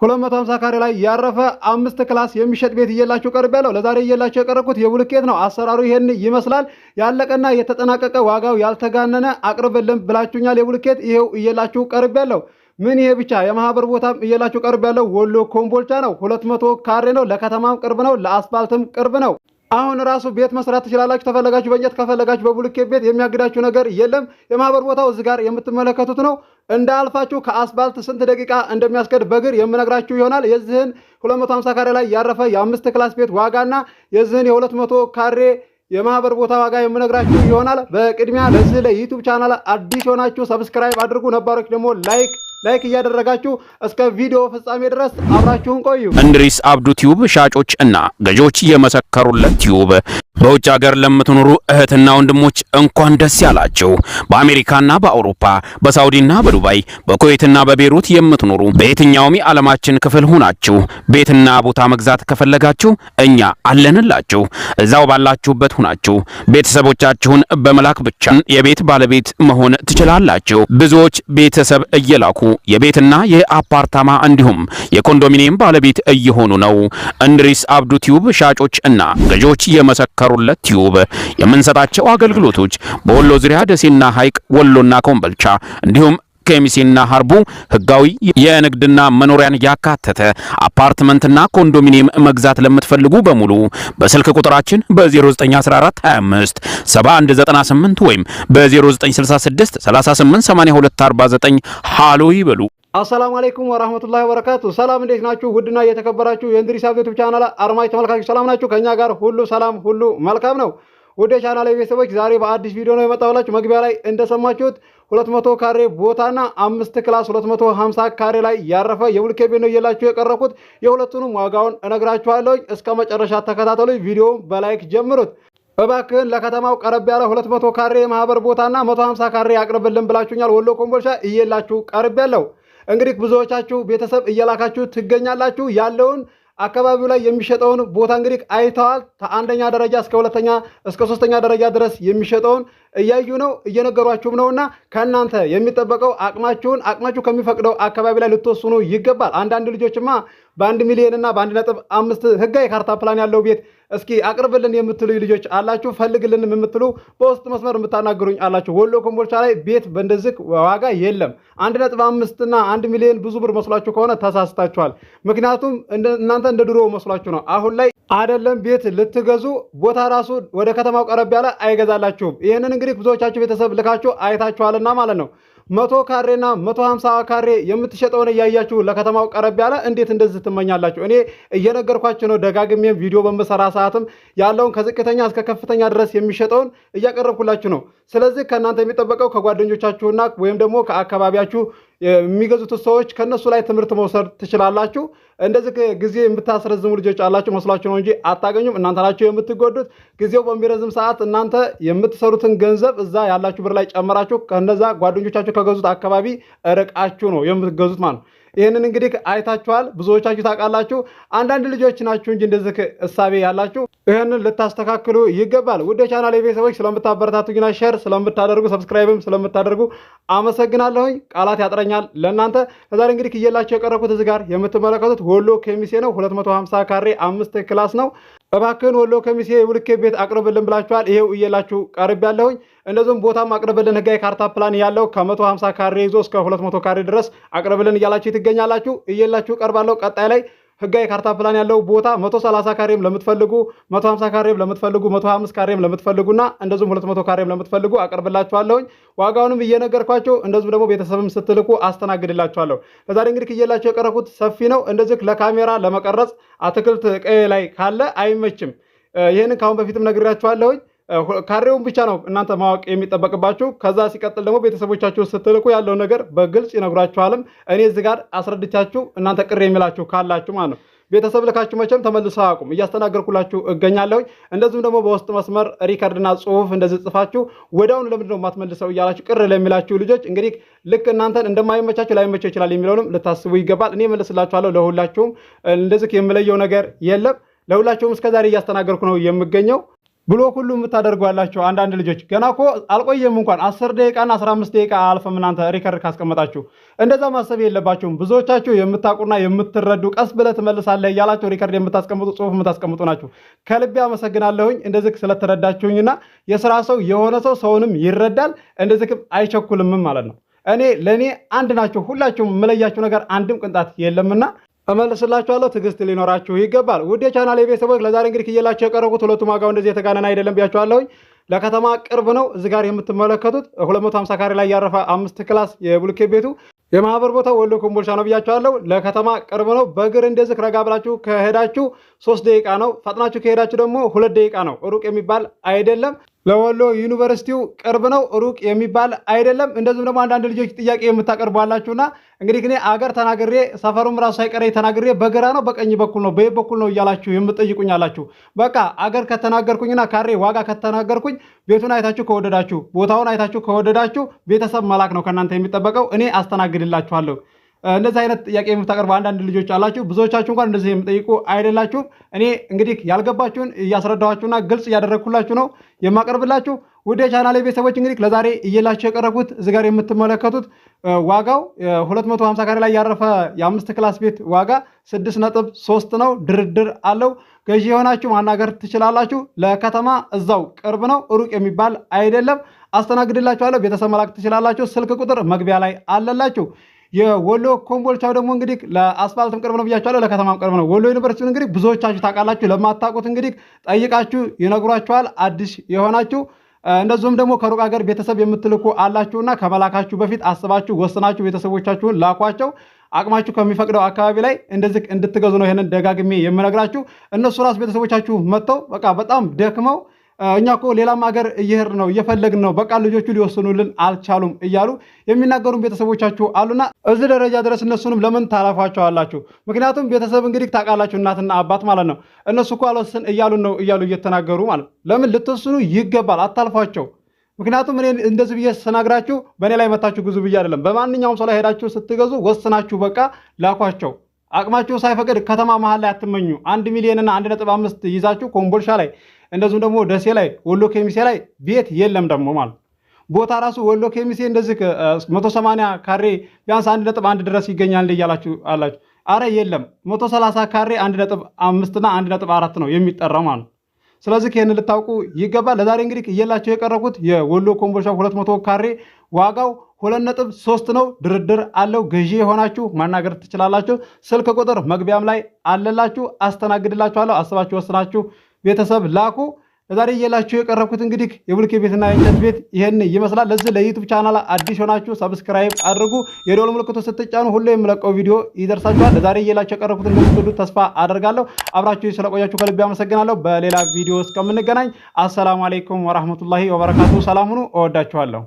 250 ካሬ ላይ ያረፈ 5 ክላስ የሚሸጥ ቤት እየላችሁ ቀርቤያለሁ። ለዛሬ እየላችሁ የቀረብኩት የብሎኬት ነው። አሰራሩ ይሄን ይመስላል። ያለቀና የተጠናቀቀ ዋጋው ያልተጋነነ አቅርብልን ብላችሁኛል። የብሎኬት ይሄው እየላችሁ ቀርቤያለሁ። ምን ይሄ ብቻ የማህበር ቦታም እየላችሁ ቀርቤያለሁ። ወሎ ኮምቦልቻ ነው። 200 ካሬ ነው። ለከተማም ቅርብ ነው፣ ለአስፋልትም ቅርብ ነው። አሁን ራሱ ቤት መስራት ትችላላችሁ። ተፈለጋችሁ በእንጨት ከፈለጋችሁ በብሎኬት ቤት የሚያግዳችሁ ነገር የለም። የማህበር ቦታው እዚህ ጋር የምትመለከቱት ነው። እንዳልፋችሁ ከአስፋልት ስንት ደቂቃ እንደሚያስከድ በእግር የምነግራችሁ ይሆናል። የዚህን 250 ካሬ ላይ ያረፈ የ5 ክላስ ቤት ዋጋና የዚህን የ200 ካሬ የማህበር ቦታ ዋጋ የምነግራችሁ ይሆናል። በቅድሚያ ለዚህ ለዩቲዩብ ቻናል አዲስ ሆናችሁ ሰብስክራይብ አድርጉ። ነባሮች ደግሞ ላይክ እያደረጋችሁ እስከ ቪዲዮ ፍጻሜ ድረስ አብራችሁን ቆዩ። እንድሪስ አብዱ ቲዩብ ሻጮች እና ገዢዎች የመሰከሩለት ቲዩብ በውጭ ሀገር ለምትኖሩ እህትና ወንድሞች እንኳን ደስ ያላችሁ። በአሜሪካና በአውሮፓ በሳውዲና በዱባይ በኩዌትና በቤሩት የምትኖሩ በየትኛውም የዓለማችን ክፍል ሆናችሁ ቤትና ቦታ መግዛት ከፈለጋችሁ እኛ አለንላችሁ። እዛው ባላችሁበት ሆናችሁ ቤተሰቦቻችሁን በመላክ ብቻ የቤት ባለቤት መሆን ትችላላችሁ። ብዙዎች ቤተሰብ እየላኩ የቤትና የአፓርታማ እንዲሁም የኮንዶሚኒየም ባለቤት እየሆኑ ነው። እንድሪስ አብዱ ቲዩብ ሻጮች እና ገዢዎች የመሰከሩለት ቲዩብ የምንሰጣቸው አገልግሎቶች በወሎ ዙሪያ ደሴና ሐይቅ፣ ወሎና ኮምቦልቻ እንዲሁም ከሚሴና ሀርቡ ህጋዊ የንግድና መኖሪያን ያካተተ አፓርትመንትና ኮንዶሚኒየም መግዛት ለምትፈልጉ በሙሉ በስልክ ቁጥራችን በ0914 25 7198 ወይም በ0966 38 82 49 ሃሎ ይበሉ። አሰላሙ አለይኩም ወራህመቱላሂ ወበረካቱ። ሰላም እንዴት ናችሁ? ውድና እየተከበራችሁ የእንድሪስ አብዱ ዩቲዩብ ቻናል አድማጭ ተመልካቾች ሰላም ናችሁ? ከኛ ጋር ሁሉ ሰላም ሁሉ መልካም ነው። ወደ ቻናሌ ቤተሰቦች ዛሬ በአዲስ ቪዲዮ ነው የመጣሁላችሁ። መግቢያ ላይ እንደሰማችሁት 200 ካሬ ቦታና 5 ክላስ 250 ካሬ ላይ ያረፈ የብሎኬት ቤት ነው እየላችሁ የቀረብኩት። የሁለቱንም ዋጋውን እነግራችኋለሁ። እስከ መጨረሻ ተከታተሉ። ቪዲዮውን በላይክ ጀምሩት። እባክህን ለከተማው ቀረብ ያለ 200 ካሬ የማህበር ቦታና 150 ካሬ ያቅርብልን ብላችሁኛል። ወሎ ኮምቦልቻ እየላችሁ ቀርቤያለሁ። እንግዲህ ብዙዎቻችሁ ቤተሰብ እየላካችሁ ትገኛላችሁ። ያለውን አካባቢው ላይ የሚሸጠውን ቦታ እንግዲህ አይተዋል። ከአንደኛ ደረጃ እስከ ሁለተኛ እስከ ሶስተኛ ደረጃ ድረስ የሚሸጠውን እያዩ ነው፣ እየነገሯችሁም ነውና ከእናንተ የሚጠበቀው አቅማችሁ ከሚፈቅደው አካባቢ ላይ ልትወስኑ ይገባል። አንዳንድ ልጆችማ በ1 ሚሊዮን እና በ1.5 ህጋዊ ካርታ ፕላን ያለው ቤት እስኪ አቅርብልን የምትሉ ልጆች አላችሁ። ፈልግልንም የምትሉ በውስጥ መስመር የምታናግሩኝ አላችሁ። ወሎ ኮምቦልቻ ላይ ቤት በእንደዚህ ዋጋ የለም። 1.5 እና 1 ሚሊዮን ብዙ ብር መስሏችሁ ከሆነ ተሳስታችኋል። ምክንያቱም እናንተ እንደ ድሮ መስሏችሁ ነው። አሁን ላይ አይደለም ቤት ልትገዙ ቦታ ራሱ ወደ ከተማው ቀረብ ያለ አይገዛላችሁም። ይህንን እንግዲህ ብዙዎቻችሁ ቤተሰብ ልካችሁ አይታችኋልና ማለት ነው። 100 ካሬና 150 ካሬ የምትሸጠውን እያያችሁ ለከተማው ቀረብ ያለ እንዴት እንደዚህ ትመኛላችሁ? እኔ እየነገርኳችሁ ነው። ደጋግሜም ቪዲዮ በመሰራ ሰዓትም ያለውን ከዝቅተኛ እስከ ከፍተኛ ድረስ የሚሸጠውን እያቀረብኩላችሁ ነው። ስለዚህ ከእናንተ የሚጠበቀው ከጓደኞቻችሁና ወይም ደግሞ ከአካባቢያችሁ የሚገዙት ሰዎች ከነሱ ላይ ትምህርት መውሰድ ትችላላችሁ። እንደዚህ ጊዜ የምታስረዝሙ ልጆች አላችሁ መስሏችሁ ነው እንጂ አታገኙም። እናንተ ናችሁ የምትጎዱት። ጊዜው በሚረዝም ሰዓት እናንተ የምትሰሩትን ገንዘብ እዛ ያላችሁ ብር ላይ ጨመራችሁ ከነዛ ጓደኞቻችሁ ከገዙት አካባቢ ርቃችሁ ነው የምትገዙት ማለት ነው። ይህንን እንግዲህ አይታችኋል፣ ብዙዎቻችሁ ታውቃላችሁ። አንዳንድ ልጆች ናችሁ እንጂ እንደዚህ እሳቤ ያላችሁ ይህንን ልታስተካክሉ ይገባል። ውድ ቻናል ቤተሰቦች ስለምታበረታቱኝና ሼር ስለምታደርጉ ሰብስክራይብም ስለምታደርጉ አመሰግናለሁኝ። ቃላት ያጥረኛል ለእናንተ። ከዛሬ እንግዲህ እየላችሁ የቀረብኩት እዚህ ጋር የምትመለከቱት ወሎ ከሚሴ ነው። 250 ካሬ 5 ክላስ ነው። እባክህን ወሎ ከሚሴ የብሎኬት ቤት አቅርብልን ብላችኋል። ይሄው እየላችሁ ቀርቤያለሁኝ። እንደዚሁም ቦታም አቅርብልን ህጋዊ ካርታ ፕላን ያለው ከ150 ካሬ ይዞ እስከ 200 ካሬ ድረስ አቅርብልን እያላችሁ ትገኛላችሁ። እየላችሁ ቀርባለሁ። ቀጣይ ላይ ህጋዊ ካርታ ፕላን ያለው ቦታ 130 ካሬም ለምትፈልጉ 150 ካሬም ለምትፈልጉ 125 ካሬም ለምትፈልጉና እንደዚሁም 200 ካሬም ለምትፈልጉ አቀርብላችኋለሁኝ። ዋጋውንም እየነገርኳችሁ እንደዚሁም ደግሞ ቤተሰብም ስትልኩ አስተናግድላችኋለሁ። ለዛሬ እንግዲህ እየላችሁ የቀረብኩት ሰፊ ነው። እንደዚህ ለካሜራ ለመቀረጽ አትክልት ቀይ ላይ ካለ አይመችም። ይሄንን ካሁን በፊትም ነግሬያችኋለሁኝ። ካሬውን ብቻ ነው እናንተ ማወቅ የሚጠበቅባችሁ። ከዛ ሲቀጥል ደግሞ ቤተሰቦቻችሁ ስትልኩ ያለው ነገር በግልጽ ይነግሯችኋልም። እኔ እዚህ ጋር አስረድቻችሁ እናንተ ቅር የሚላችሁ ካላችሁ ማለት ነው። ቤተሰብ ልካችሁ መቼም ተመልሰው አያውቁም። እያስተናገርኩላችሁ እገኛለሁ። እንደዚሁም ደግሞ በውስጥ መስመር ሪከርድና ጽሁፍ እንደዚህ ጽፋችሁ ወዲያውኑ ለምንድን ነው የማትመልሰው እያላችሁ ቅር ለሚላችሁ ልጆች እንግዲህ ልክ እናንተን እንደማይመቻችሁ ላይመቸው ይችላል የሚለውንም ልታስቡ ይገባል። እኔ መልስላችኋለሁ። ለሁላችሁም እንደዚህ የምለየው ነገር የለም። ለሁላችሁም እስከዛሬ እያስተናገርኩ ነው የምገኘው። ብሎክ ሁሉ የምታደርጉ ያላችሁ አንዳንድ ልጆች ገና እኮ አልቆየም እንኳን 10 ደቂቃና 15 ደቂቃ አልፈም እናንተ ሪከርድ ካስቀመጣችሁ እንደዛ ማሰብ የለባችሁም። ብዙዎቻችሁ የምታውቁና የምትረዱ ቀስ ብለህ ትመልሳለህ እያላችሁ ሪከርድ የምታስቀምጡ ጽሁፍ የምታስቀምጡ ናችሁ። ከልቤ አመሰግናለሁኝ እንደዚህ ስለተረዳችሁኝና የስራ ሰው የሆነ ሰው ሰውንም ይረዳል እንደዚህ አይቸኩልም ማለት ነው። እኔ ለኔ አንድ ናችሁ ሁላችሁም መለያችሁ ነገር አንድም ቅንጣት የለምና እመልስላችኋለሁ። ትዕግስት ሊኖራችሁ ይገባል። ውድ የቻናሌ ቤተሰቦች ለዛሬ እንግዲህ ከየላችሁ የቀረቡት ሁለቱም ዋጋው እንደዚህ የተጋነነ አይደለም ብያችኋለሁኝ። ለከተማ ቅርብ ነው። እዚህ ጋር የምትመለከቱት 250 ካሬ ላይ ያረፈ 5 ክላስ የብሎኬት ቤቱ የማህበር ቦታ ወሎ ኮምቦልቻ ነው ብያችኋለሁ። ለከተማ ቅርብ ነው። በእግር እንደዚህ ረጋ ብላችሁ ከሄዳችሁ 3 ደቂቃ ነው። ፈጥናችሁ ከሄዳችሁ ደግሞ 2 ደቂቃ ነው። ሩቅ የሚባል አይደለም። ለወሎ ዩኒቨርሲቲው ቅርብ ነው። ሩቅ የሚባል አይደለም። እንደዚሁም ደግሞ አንዳንድ ልጆች ጥያቄ የምታቀርቡ አላችሁና እንግዲህ እኔ አገር ተናግሬ ሰፈሩም ራሱ ሳይቀረኝ ተናግሬ በግራ ነው በቀኝ በኩል ነው በየት በኩል ነው እያላችሁ የምትጠይቁኝ አላችሁ። በቃ አገር ከተናገርኩኝና ካሬ ዋጋ ከተናገርኩኝ ቤቱን አይታችሁ ከወደዳችሁ ቦታውን አይታችሁ ከወደዳችሁ ቤተሰብ መላክ ነው ከእናንተ የሚጠበቀው። እኔ አስተናግድላችኋለሁ። እንደዚህ አይነት ጥያቄ የምታቀርቡ አንዳንድ ልጆች አላችሁ። ብዙዎቻችሁ እንኳን እንደዚህ የምጠይቁ አይደላችሁም። እኔ እንግዲህ ያልገባችሁን እያስረዳኋችሁና ግልጽ እያደረግኩላችሁ ነው የማቀርብላችሁ። ውድ የቻናሌ ቤተሰቦች እንግዲህ ለዛሬ እየላችሁ የቀረብኩት እዚህ ጋር የምትመለከቱት ዋጋው 250 ካሬ ላይ ያረፈ የ5 ክላስ ቤት ዋጋ 6.3 ነው። ድርድር አለው። ገዢ የሆናችሁ ማናገር ትችላላችሁ። ለከተማ እዛው ቅርብ ነው። ሩቅ የሚባል አይደለም። አስተናግድላችኋለሁ። ቤተሰብ መላክ ትችላላችሁ። ስልክ ቁጥር መግቢያ ላይ አለላችሁ። የወሎ ኮምቦልቻው ደግሞ እንግዲህ ለአስፋልትም ቅርብ ነው ብያችኋለሁ፣ ለከተማም ቅርብ ነው። ወሎ ዩኒቨርሲቲውን እንግዲህ ብዙዎቻችሁ ታውቃላችሁ። ለማታውቁት እንግዲህ ጠይቃችሁ ይነግሯችኋል። አዲስ የሆናችሁ እንደዚሁም ደግሞ ከሩቅ ሀገር ቤተሰብ የምትልኩ አላችሁና ከመላካችሁ በፊት አስባችሁ ወስናችሁ ቤተሰቦቻችሁን ላኳቸው። አቅማችሁ ከሚፈቅደው አካባቢ ላይ እንደዚህ እንድትገዙ ነው ይሄንን ደጋግሜ የምነግራችሁ። እነሱ ራሱ ቤተሰቦቻችሁ መጥተው በቃ በጣም ደክመው እኛ እኮ ሌላም ሀገር እየሄድን ነው እየፈለግን ነው በቃ ልጆቹ ሊወስኑልን አልቻሉም እያሉ የሚናገሩን ቤተሰቦቻችሁ አሉና እዚህ ደረጃ ድረስ እነሱንም ለምን ታላፏቸዋላችሁ? ምክንያቱም ቤተሰብ እንግዲህ ታውቃላችሁ እናትና አባት ማለት ነው። እነሱ እኮ አልወስን እያሉን ነው እያሉ እየተናገሩ ማለት ለምን ልትወስኑ ይገባል። አታልፏቸው። ምክንያቱም እኔ እንደዚህ ብዬ ስናግራችሁ በእኔ ላይ መታችሁ ግዙ ብዬ አይደለም። በማንኛውም ሰው ላይ ሄዳችሁ ስትገዙ ወስናችሁ በቃ ላኳቸው። አቅማችሁ ሳይፈቅድ ከተማ መሀል ላይ አትመኙ። 1 ሚሊዮንና 1.5 ይዛችሁ ኮምቦልቻ ላይ እንደዚሁም ደግሞ ደሴ ላይ ወሎ ኬሚሴ ላይ ቤት የለም ደግሞ ማለት ቦታ ራሱ ወሎ ኬሚሴ እንደዚህ 180 ካሬ ቢያንስ 1.1 ድረስ ይገኛል እያላችሁ አላችሁ። አረ የለም 130 ካሬ 1.5 እና 1.4 ነው የሚጠራው ማለት። ስለዚህ ይሄን ልታውቁ ይገባል። ለዛሬ እንግዲህ እየላችሁ የቀረብኩት የወሎ ኮምቦልቻ 200 ካሬ ዋጋው 2.3 ነው። ድርድር አለው። ገዢ የሆናችሁ ማናገር ትችላላችሁ። ስልክ ቁጥር መግቢያም ላይ አለላችሁ። አስተናግድላችኋለሁ። አስባችሁ ወስናችሁ ቤተሰብ ላኩ። ለዛሬ እየላችሁ የቀረብኩት እንግዲህ የብሎኬት ቤትና የእንጨት ቤት ይሄን ይመስላል። ለዚህ ለዩቲዩብ ቻናል አዲስ ሆናችሁ ሰብስክራይብ አድርጉ። የደወል ምልክቱ ስትጫኑ ሁሉ የምለቀው ቪዲዮ ይደርሳችኋል። ለዛሬ እየላችሁ የቀረብኩትን እንደምትወዱት ተስፋ አደርጋለሁ። አብራችሁ ስለቆያችሁ ከልቤ አመሰግናለሁ። በሌላ ቪዲዮ እስከምንገናኝ አሰላሙ አለይኩም ወራህመቱላሂ ወበረካቱ። ሰላም ሁኑ። እወዳችኋለሁ።